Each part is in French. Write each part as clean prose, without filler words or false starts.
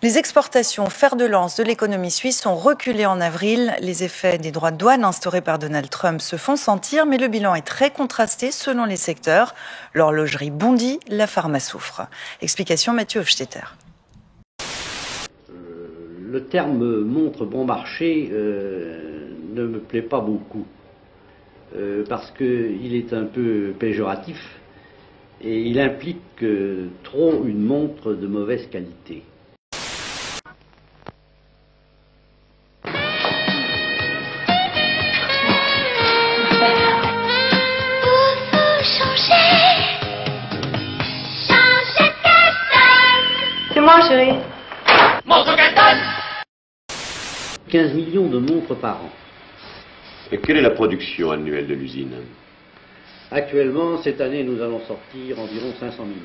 Les exportations fer de lance de l'économie suisse ont reculé en avril. Les effets des droits de douane instaurés par Donald Trump se font sentir, mais le bilan est très contrasté selon les secteurs. L'horlogerie bondit, la pharma souffre. Explication Mathieu Hofstetter. Le terme montre bon marché ne me plaît pas beaucoup parce qu'il est un peu péjoratif et il implique trop une montre de mauvaise qualité. C'est moi, chérie. Montre Gaston! 15 millions de montres par an. Et quelle est la production annuelle de l'usine? Actuellement, cette année, nous allons sortir environ 500 000 montres,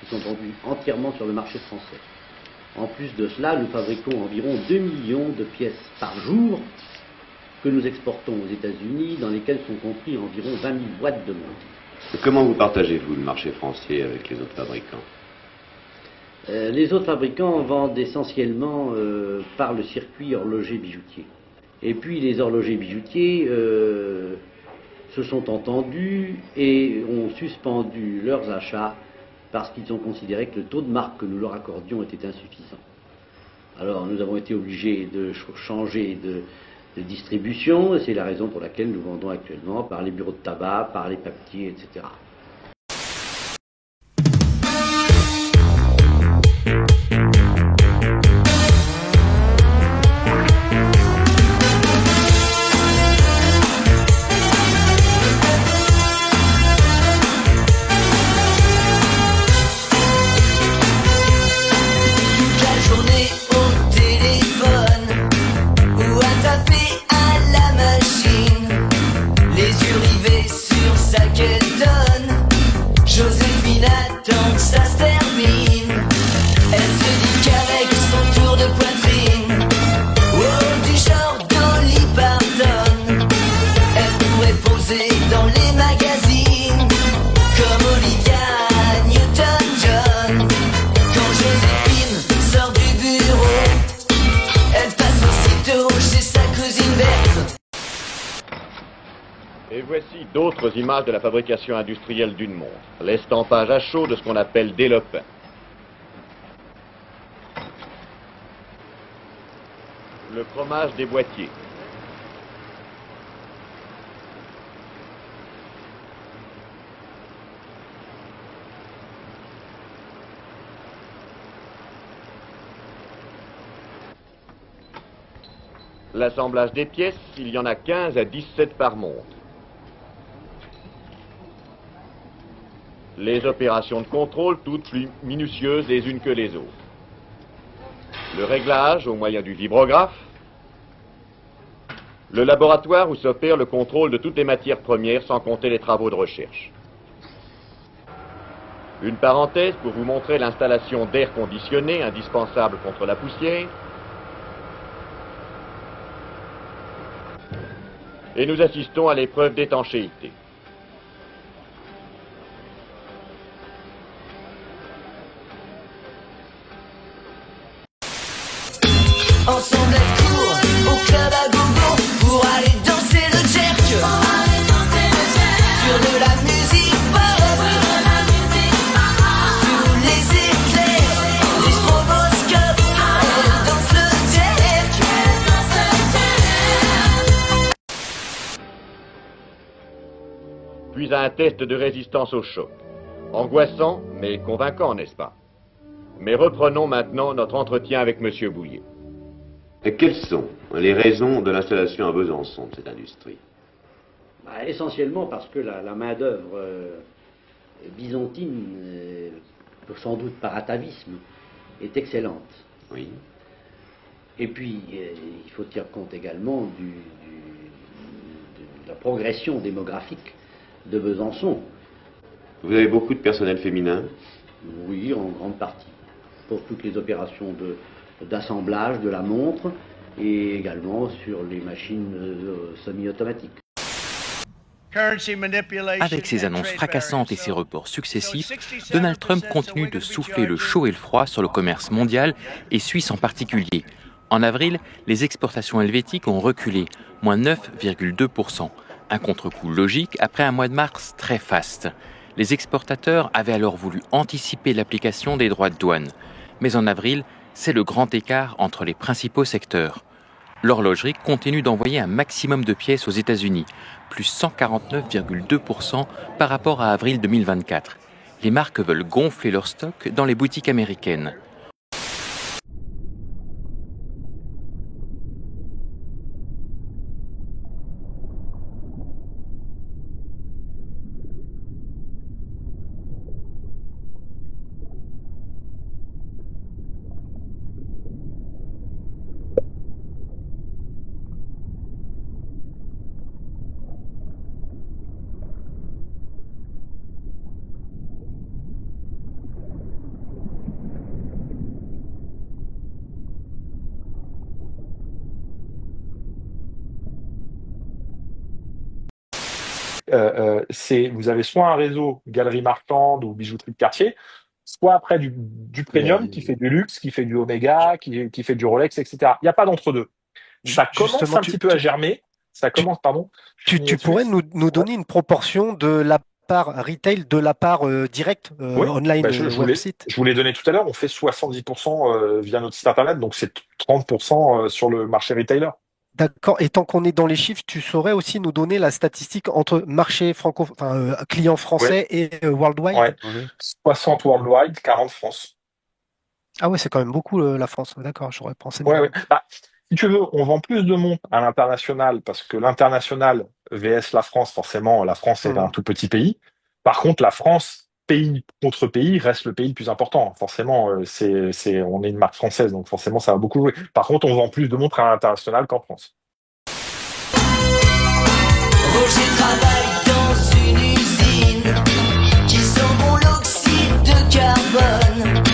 qui sont produits entièrement sur le marché français. En plus de cela, nous fabriquons environ 2 millions de pièces par jour que nous exportons aux États-Unis, dans lesquelles sont compris environ 20 000 boîtes de montres. Et comment vous partagez-vous le marché français avec les autres fabricants? Les autres fabricants vendent essentiellement par le circuit horloger bijoutier. Et puis les horlogers bijoutiers se sont entendus et ont suspendu leurs achats parce qu'ils ont considéré que le taux de marque que nous leur accordions était insuffisant. Alors nous avons été obligés de changer de distribution, et c'est la raison pour laquelle nous vendons actuellement par les bureaux de tabac, par les papetiers, etc. Et voici d'autres images de la fabrication industrielle d'une montre. L'estampage à chaud de ce qu'on appelle des lopins. Le chromage des boîtiers. L'assemblage des pièces, il y en a 15 à 17 par montre. Les opérations de contrôle, toutes plus minutieuses les unes que les autres. Le réglage au moyen du vibrographe. Le laboratoire où s'opère le contrôle de toutes les matières premières, sans compter les travaux de recherche. Une parenthèse pour vous montrer l'installation d'air conditionné, indispensable contre la poussière. Et nous assistons à l'épreuve d'étanchéité. Ensemble elle court au club à gogo pour aller danser le jerk. Sur de la musique pop, sous les éclairs, les stroboscopes, elle danse le jerk. Puis à un test de résistance au choc. Angoissant, mais convaincant, n'est-ce pas? Mais reprenons maintenant notre entretien avec M. Bouillet. Et quelles sont les raisons de l'installation à Besançon de cette industrie? Essentiellement parce que la main-d'œuvre byzantine, sans doute par atavisme, est excellente. Oui. Et puis, il faut tenir compte également de la progression démographique de Besançon. Vous avez beaucoup de personnel féminin? Oui, en grande partie, pour toutes les opérations d'assemblage de la montre et également sur les machines semi-automatiques. Avec ses annonces fracassantes et ses reports successifs, Donald Trump continue de souffler le chaud et le froid sur le commerce mondial et suisse en particulier. En avril, les exportations helvétiques ont reculé, moins 9,2%. Un contre-coup logique après un mois de mars très faste. Les exportateurs avaient alors voulu anticiper l'application des droits de douane. Mais en avril, c'est le grand écart entre les principaux secteurs. L'horlogerie continue d'envoyer un maximum de pièces aux États-Unis, plus 149,2% par rapport à avril 2024. Les marques veulent gonfler leur stock dans les boutiques américaines. Vous avez soit un réseau galerie marchande ou bijouterie de quartier, soit après du premium qui fait du luxe, qui fait du Omega, qui fait du Rolex, etc. Il n'y a pas d'entre-deux. Ça commence un petit peu à germer. Ça commence, pardon. Tu pourrais nous donner une proportion de la part retail, de la part direct online website? Je vous l'ai donné tout à l'heure. On fait 70% via notre site internet, donc c'est 30% sur le marché retailer. D'accord. Et tant qu'on est dans les chiffres, tu saurais aussi nous donner la statistique entre marché clients français et worldwide? Ouais. 60 worldwide, 40 France. Ah ouais, c'est quand même beaucoup la France. D'accord, j'aurais pensé. Ouais. Bah, si tu veux, on vend plus de montres à l'international parce que l'international vs la France, forcément, la France est un tout petit pays. Par contre, la France, pays contre pays, reste le pays le plus important. Forcément, on est une marque française, donc forcément, ça va beaucoup jouer. Par contre, on vend plus de montres à l'international qu'en France. Roger travaille dans une usine qui sent bon l'oxyde de carbone.